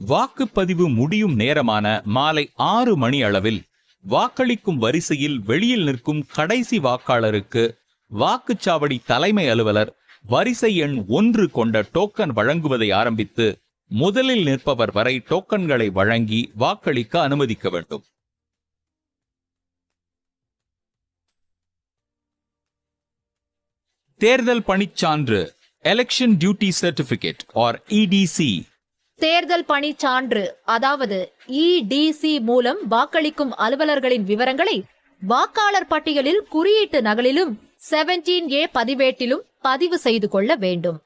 வாக்குப்பதிவு முடியும் நேரமான மாலை 6 மணி அளவில் வாக்களிக்கும் வரிசையில் வெளியில் நிற்கும் கடைசி வாக்காளருக்கு வாக்குச்சாவடி தலைமை அலுவலர் வரிசை எண் 1 கொண்ட டோக்கன் வழங்குவதை ஆரம்பித்து முதலில் நிற்பவர் வரை டோக்கன்களை வழங்கி வாக்களிக்க அனுமதிக்க வேண்டும். தேர்தல் பணிச்சான்று election duty certificate or EDC. தேர்தல் பணிச்சான்று அதாவது EDC மூலம் வாக்களிக்கும் அலுவலர்களின் விவரங்களை வாக்காளர் பட்டியலில் குறியீட்டு நகலிலும் 17A பதிவேட்டிலும் பதிவு செய்து கொள்ள வேண்டும்.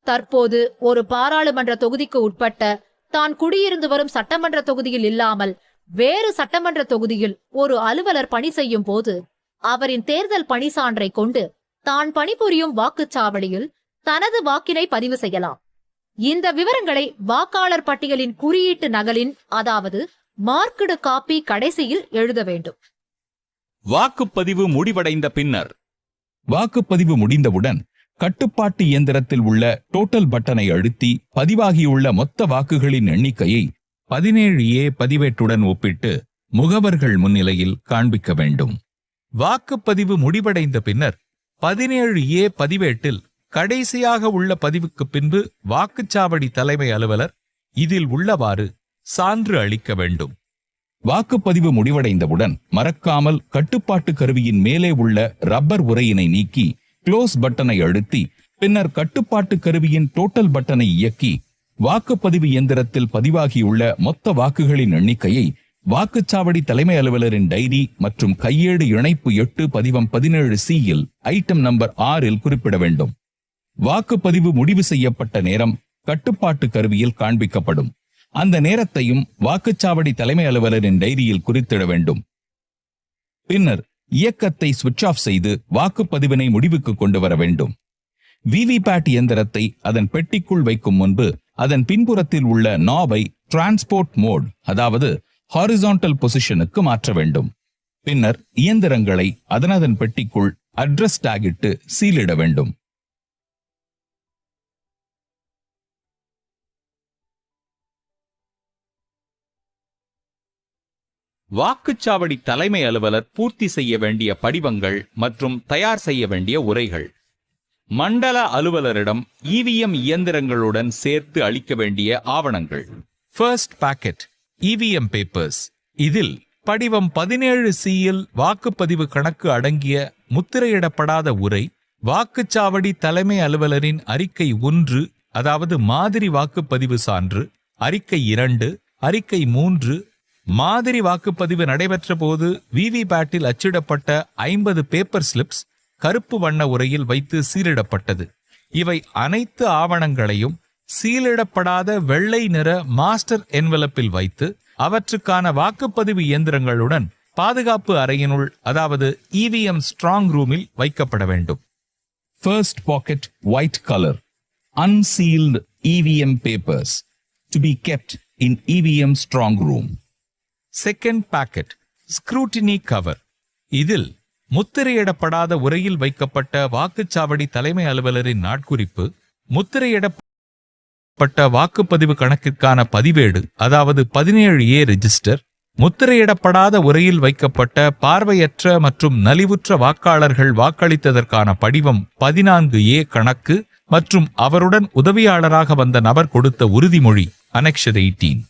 தற்போது ஒரு பாராளுமன்ற தொகுதிக்கு உட்பட்ட தான் குடியிருந்து வரும் சட்டமன்ற தொகுதியில் இல்லாமல் வேறு சட்டமன்ற தொகுதியில் ஒரு அலுவலர் பணி செய்யும் போது அவரின் தேர்தல் பணி சான்றை கொண்டு தான் பணிபுரியும் வாக்குச்சாவடியில் தனது வாக்கினை பதிவு செய்யலாம். இந்த விவரங்களை வாக்காளர் பட்டியலின் குறியீட்டு நகலின் அதாவது மார்க்டு காப்பி கடைசியில் எழுத வேண்டும். வாக்குப்பதிவு முடிவடைந்த பின்னர் வாக்குப்பதிவு முடிந்தவுடன் கட்டுப்பாட்டு இயந்திரத்தில் உள்ள டோட்டல் பட்டனை அழுத்தி பதிவாகியுள்ள மொத்த வாக்குகளின் எண்ணிக்கையை 17A பதிவேட்டுடன் ஒப்பிட்டு முகவர்கள் முன்னிலையில் காண்பிக்க வேண்டும். வாக்குப்பதிவு முடிவடைந்த பின்னர் 17A பதிவேட்டில் கடைசியாக உள்ள பதிவுக்கு பின்பு வாக்குச்சாவடி தலைமை அலுவலர் இதில் உள்ளவாறு சான்று அளிக்க வேண்டும். வாக்குப்பதிவு முடிவடைந்தவுடன் மறக்காமல் கட்டுப்பாட்டு கருவியின் மேலே உள்ள ரப்பர் உரையினை நீக்கி க்ளோஸ் பட்டனை அழுத்தி பின்னர் கட்டுப்பாட்டு கருவியின் டோட்டல் பட்டனை இயக்கி வாக்குப்பதிவு இயந்திரத்தில் பதிவாகியுள்ள மொத்த வாக்குகளின் எண்ணிக்கையை வாக்குச்சாவடி தலைமை அலுவலரின் டைரி மற்றும் கையேடு இணைப்பு 8 பதிவம் 17C ஐட்டம் நம்பர் 6 குறிப்பிட வேண்டும். வாக்குப்பதிவு முடிவு செய்யப்பட்ட நேரம் கட்டுப்பாட்டு கருவியில் காண்பிக்கப்படும். அந்த நேரத்தையும் வாக்குச்சாவடி தலைமை அலுவலரின் டைரியில் குறித்திட வேண்டும். பின்னர் இயக்கத்தை சுவிட்ச் ஆஃப் செய்து வாக்குப்பதிவினை முடிவுக்கு கொண்டு வர வேண்டும். விவிபேட் இயந்திரத்தை அதன் பெட்டிக்குள் வைக்கும் முன்பு அதன் பின்புறத்தில் உள்ள நாபை டிரான்ஸ்போர்ட் மோட் அதாவது ஹாரிசான்டல் பொசிஷனுக்கு மாற்ற வேண்டும். பின்னர் இயந்திரங்களை அதனதன் பெட்டிக்குள் அட்ரஸ் டாகிட்டு சீலிட வேண்டும். வாக்குச்சாவடி தலைமை அலுவலர் பூர்த்தி செய்ய வேண்டிய படிவங்கள் மற்றும் தயார் செய்ய வேண்டிய உரைகள். மண்டல அலுவலரிடம் EVM இயந்திரங்களுடன் சேர்த்து அளிக்க வேண்டிய ஆவணங்கள். First packet EVM papers. இதில் படிவம் 17C வாக்குப்பதிவு கணக்கு அடங்கிய முத்திரையிடப்படாத உரை, வாக்குச்சாவடி தலைமை அலுவலரின் அறிக்கை 1 அதாவது மாதிரி வாக்குப்பதிவு சான்று, அறிக்கை 2, அறிக்கை 3, மாதிரி வாக்குப்பதிவு நடைபெற்ற போது விவிபேட்டில் அச்சிடப்பட்ட 50 பேப்பர் ஸ்லிப்ஸ் கருப்பு வண்ண உரையில் வைத்து சீலிடப்பட்டது. இவை அனைத்து ஆவணங்களையும் சீலிடப்படாத வெள்ளை நிற மாஸ்டர் என்வலப்பில் வைத்து அவற்றுக்கான வாக்குப்பதிவு இயந்திரங்களுடன் பாதுகாப்பு அறையினுள் அதாவது EVM ஸ்ட்ராங் ரூமில் வைக்கப்பட வேண்டும். First packet white colour unsealed EVM papers to be kept in EVM strong room. Second packet scrutiny cover. இதில் முத்திரையிடப்படாத உரையில் வைக்கப்பட்ட வாக்குச்சாவடி தலைமை அலுவலரின் நாட்குறிப்பு, முத்திரையிடப்பட்ட வாக்குப்பதிவு கணக்கிற்கான பதிவேடு அதாவது 17A ரெஜிஸ்டர், முத்திரையிடப்படாத உரையில் வைக்கப்பட்ட பார்வையற்ற மற்றும் நலிவுற்ற வாக்காளர்கள் வாக்களித்ததற்கான படிவம் 14A கணக்கு மற்றும் அவருடன் உதவியாளராக வந்த நபர் கொடுத்த உறுதிமொழி அனெக்ஷர் 18.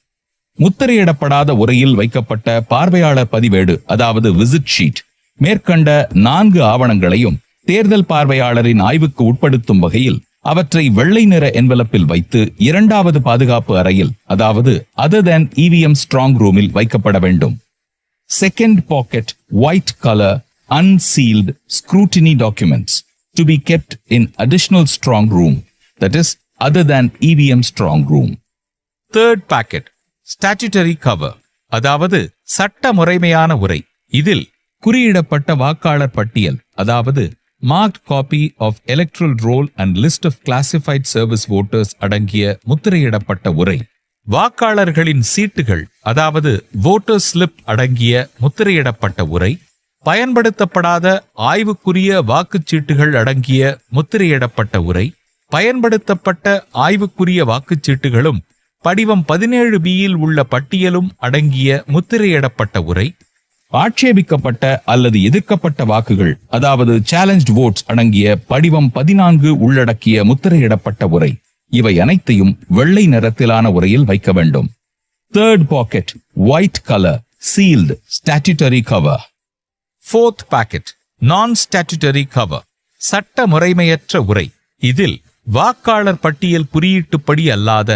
முத்திரையிடப்படாத உரையில் வைக்கப்பட்ட பார்வையாளர் பதிவேடு அதாவது விசிட் ஷீட். மேற்கண்ட 4 ஆவணங்களையும் தேர்தல் பார்வையாளரின் ஆய்வுக்கு உட்படுத்தும் வகையில் அவற்றை வெள்ளை நிற என்வலப்பில் வைத்து இரண்டாவது பாதுகாப்பு அறையில், அதாவது அதர் தேன் இவிஎம் ஸ்ட்ராங் ரூமில் வைக்கப்பட வேண்டும். Second packet white colour unsealed scrutiny documents to be kept in additional strong room, that is other than EVM strong room. Third packet statutory cover, அதாவது சட்ட முறைமையான உரை. இதில் குறியிடப்பட்ட வாக்காளர் பட்டியல், அதாவது marked copy of electoral roll and list of classified service voters அடங்கிய முத்திரையிடப்பட்ட உரை, வாக்காளர்களின் சீட்டுகள், அதாவது voter slip அடங்கிய முத்திரையிடப்பட்ட உரை, பயன்படுத்தப்படாத ஆய்வுக்குரிய வாக்குச்சீட்டுகள் அடங்கிய முத்திரையிடப்பட்ட உரை, பயன்படுத்தப்பட்ட ஆய்வுக்குரிய வாக்குச்சீட்டுகளும் படிவம் 17B-யில் உள்ள பட்டியலும் அடங்கிய முத்திரையிடப்பட்ட உரை, ஆட்சேபிக்கப்பட்ட அல்லது எதிர்க்கப்பட்ட வாக்குகள், அதாவது சேலஞ்ச்ட் வோட்ஸ் அடங்கிய படிவம் 14 உள்ளடக்கிய முத்திரையிடப்பட்ட உரை, இவை அனைத்தையும் வெள்ளை நிறத்திலான உரையில் வைக்க வேண்டும். Third packet white colour sealed statutory cover. Fourth packet non-statutory cover, சட்ட முறைமையற்ற உரை. இதில் வாக்காளர் பட்டியல் குறியீட்டுப்படி அல்லாத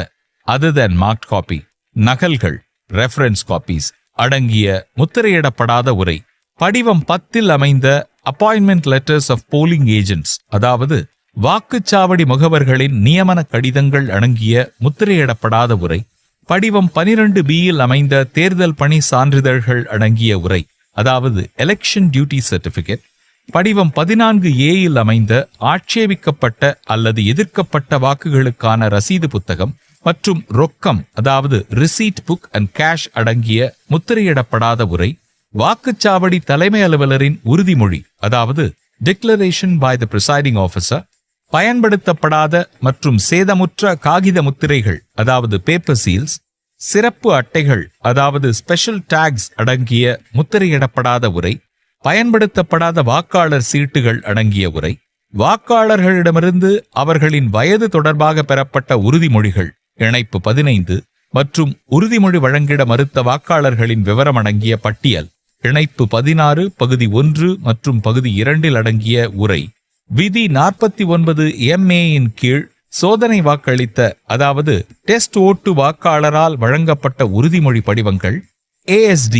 other than marked copy நகல்கள் ரெஃபரன்ஸ் காப்பீஸ் அடங்கிய முத்திரையிடப்படாத உரை, படிவம் 10-இல் அமைந்த appointment letters of polling agents, அதாவது வாக்குச்சாவடி முகவர்களின் நியமன கடிதங்கள் அடங்கிய முத்திரையிடப்படாத உரை, படிவம் 12B-யில் அமைந்த தேர்தல் பணி சான்றிதழ்கள் அடங்கிய உரை, அதாவது எலெக்ஷன் டியூட்டி சர்டிபிகேட், படிவம் 14A-யில் அமைந்த ஆட்சேபிக்கப்பட்ட அல்லது எதிர்க்கப்பட்ட வாக்குகளுக்கான ரசீது புத்தகம் மற்றும் ரொக்கம், அதாவது ரிசீட் புக் அண்ட் கேஷ் அடங்கிய முத்திரையிடப்படாத உரை, வாக்குச்சாவடி தலைமை அலுவலரின் உறுதிமொழி, அதாவது declaration by the presiding officer, பயன்படுத்தப்படாத மற்றும் சேதமுற்ற காகித முத்திரைகள், அதாவது பேப்பர் சீல்ஸ், சிறப்பு அட்டைகள், அதாவது ஸ்பெஷல் டாக்ஸ் அடங்கிய முத்திரையிடப்படாத உரை, பயன்படுத்தப்படாத வாக்காளர் சீட்டுகள் அடங்கிய உரை, வாக்காளர்களிடமிருந்து அவர்களின் வயது தொடர்பாக பெறப்பட்ட உறுதிமொழிகள் இணைப்பு 15 மற்றும் உறுதிமொழி வழங்கிட மறுத்த வாக்காளர்களின் விவரம் அடங்கிய பட்டியல் இணைப்பு 16 பகுதி 1 மற்றும் பகுதி 2-இல் அடங்கிய உரை, விதி 49MA-இன் கீழ் சோதனை வாக்களித்த, அதாவது டெஸ்ட் ஓட்டு வாக்காளரால் வழங்கப்பட்ட உறுதிமொழி படிவங்கள், ASD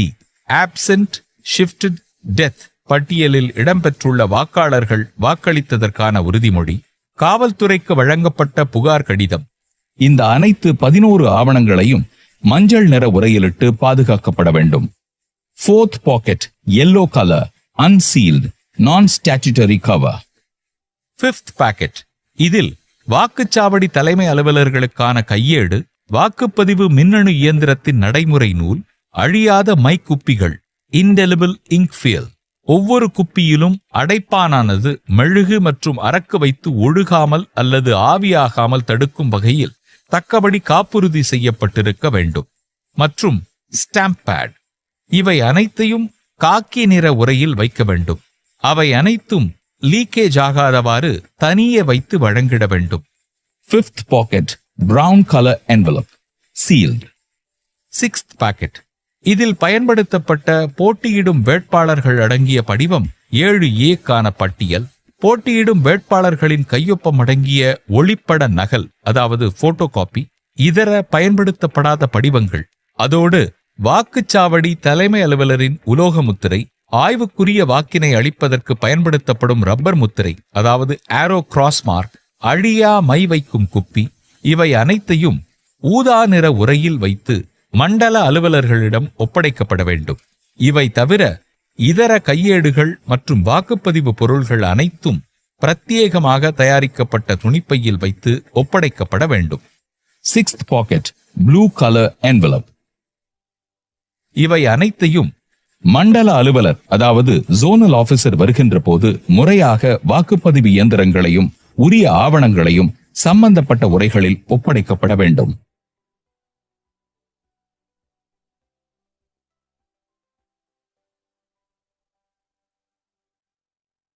absent shifted death பட்டியலில் இடம்பெற்றுள்ள வாக்காளர்கள் வாக்களித்ததற்கான உறுதிமொழி, காவல்துறைக்கு வழங்கப்பட்ட புகார் கடிதம், இந்த அனைத்து 11 ஆவணங்களையும் மஞ்சள் நிற உரையிலிட்டு பாதுகாக்கப்பட வேண்டும். Fourth packet yellow color unsealed non-statutory cover. Fifth packet இதில் வாக்குச்சாவடி தலைமை அலுவலர்களுக்கான கையேடு, வாக்குப்பதிவு மின்னணு இயந்திரத்தின் நடைமுறை நூல், அழியாத மைக்குப்பிகள் indelible ink fill, ஒவ்வொரு குப்பியிலும் அடைப்பானானது மெழுகு மற்றும் அரக்கு வைத்து ஒழுகாமல் அல்லது ஆவியாகாமல் தடுக்கும் வகையில் தக்கபடி காப்புறுதி செய்யப்பட்டிருக்க வேண்டும், மற்றும் ஸ்டாம்ப் பேட். இவை அனைத்தையும் காக்கி நிற உரையில் வைக்க வேண்டும். அவை அனைத்தும் லீக்கேஜ் ஆகாதவாறு தனியே வைத்து வழங்கிட வேண்டும். Fifth pocket brown color envelope sealed. Sixth packet இதில் பயன்படுத்தப்பட்ட போட்டியிடும் வேட்பாளர்கள் அடங்கிய படிவம் 7A-க்கான பட்டியல், போட்டியிடும் வேட்பாளர்களின் கையொப்பம் அடங்கிய ஒளிப்பட நகல், அதாவது போட்டோ காப்பி, இதர பயன்படுத்தப்படாத படிவங்கள், அதோடு வாக்குச்சாவடி தலைமை அலுவலரின் உலோக முத்திரை, ஆய்வுக்குரிய வாக்கினை அளிப்பதற்கு பயன்படுத்தப்படும் ரப்பர் முத்திரை, அதாவது ஆரோ கிராஸ் மார்க், அழியா மை வைக்கும் குப்பி, இவை அனைத்தையும் ஊதா நிற உரையில் வைத்து மண்டல அலுவலர்களிடம் ஒப்படைக்கப்பட வேண்டும். இவை தவிர இதர கையேடுகள் மற்றும் வாக்குப்பதிவு பொருள்கள் அனைத்தும் பிரத்யேகமாக தயாரிக்கப்பட்ட துணிப்பையில் வைத்து ஒப்படைக்கப்பட வேண்டும். Sixth pocket blue color envelope. இவை அனைத்தையும் மண்டல அலுவலர், அதாவது ஜோனல் ஆபீசர் வருகின்ற போது முறையாக வாக்குப்பதிவு இயந்திரங்களையும் உரிய ஆவணங்களையும் சம்பந்தப்பட்ட உரைகளில் ஒப்படைக்கப்பட வேண்டும்.